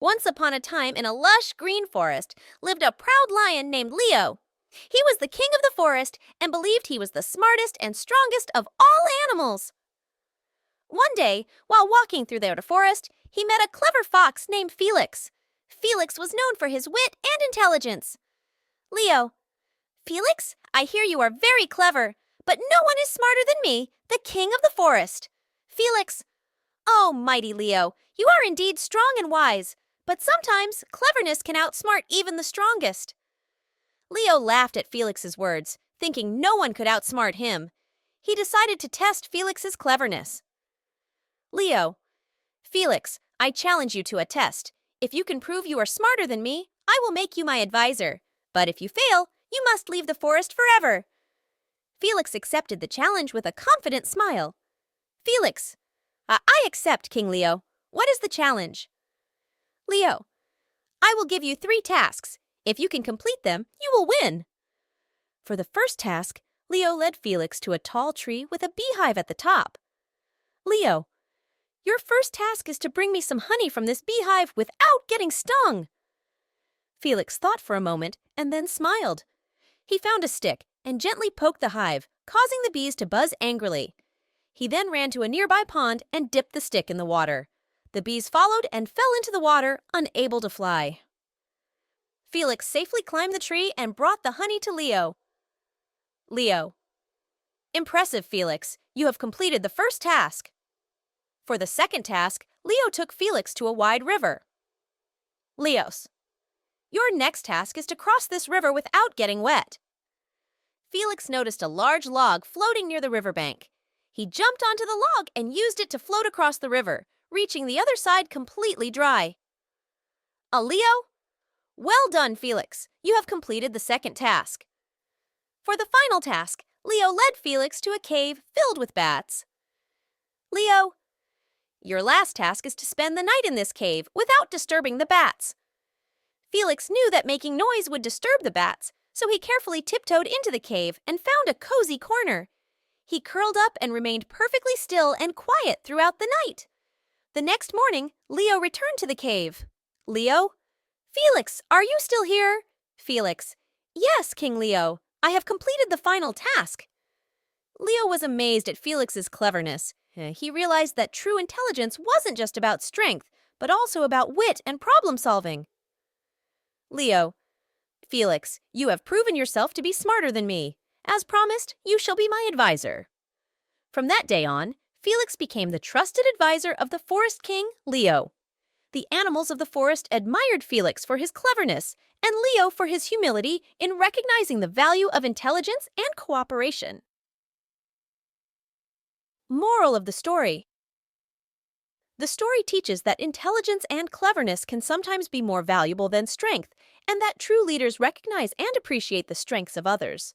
Once upon a time, in a lush green forest, lived a proud lion named Leo. He was the king of the forest and believed he was the smartest and strongest of all animals. One day, while walking through the forest, he met a clever fox named Felix. Felix was known for his wit and intelligence. Leo, Felix, I hear you are very clever, but no one is smarter than me, the king of the forest. Felix, oh, mighty Leo, you are indeed strong and wise, but sometimes cleverness can outsmart even the strongest. Leo laughed at Felix's words, thinking no one could outsmart him. He decided to test Felix's cleverness. Leo, Felix, I challenge you to a test. If you can prove you are smarter than me, I will make you my advisor. But if you fail, you must leave the forest forever. Felix accepted the challenge with a confident smile. Felix, I accept, King Leo. What is the challenge? Leo, I will give you 3 tasks. If you can complete them, you will win. For the first task, Leo led Felix to a tall tree with a beehive at the top. Leo, your first task is to bring me some honey from this beehive without getting stung. Felix thought for a moment and then smiled. He found a stick and gently poked the hive, causing the bees to buzz angrily. He then ran to a nearby pond and dipped the stick in the water. The bees followed and fell into the water, unable to fly. Felix safely climbed the tree and brought the honey to Leo. Leo, impressive, Felix. You have completed the first task. For the second task, Leo took Felix to a wide river. Leos, your next task is to cross this river without getting wet. Felix noticed a large log floating near the riverbank. He jumped onto the log and used it to float across the river, reaching the other side completely dry. Leo, well done, Felix. You have completed the second task. For the final task, Leo led Felix to a cave filled with bats. Leo, your last task is to spend the night in this cave without disturbing the bats. Felix knew that making noise would disturb the bats, so he carefully tiptoed into the cave and found a cozy corner. He curled up and remained perfectly still and quiet throughout the night. The next morning, Leo returned to the cave. Leo, Felix, are you still here? Felix, yes, King Leo. I have completed the final task. Leo was amazed at Felix's cleverness. He realized that true intelligence wasn't just about strength, but also about wit and problem solving. Leo, Felix, you have proven yourself to be smarter than me. As promised, you shall be my advisor. From that day on, Felix became the trusted advisor of the forest king, Leo. The animals of the forest admired Felix for his cleverness and Leo for his humility in recognizing the value of intelligence and cooperation. Moral of the story. The story teaches that intelligence and cleverness can sometimes be more valuable than strength, and that true leaders recognize and appreciate the strengths of others.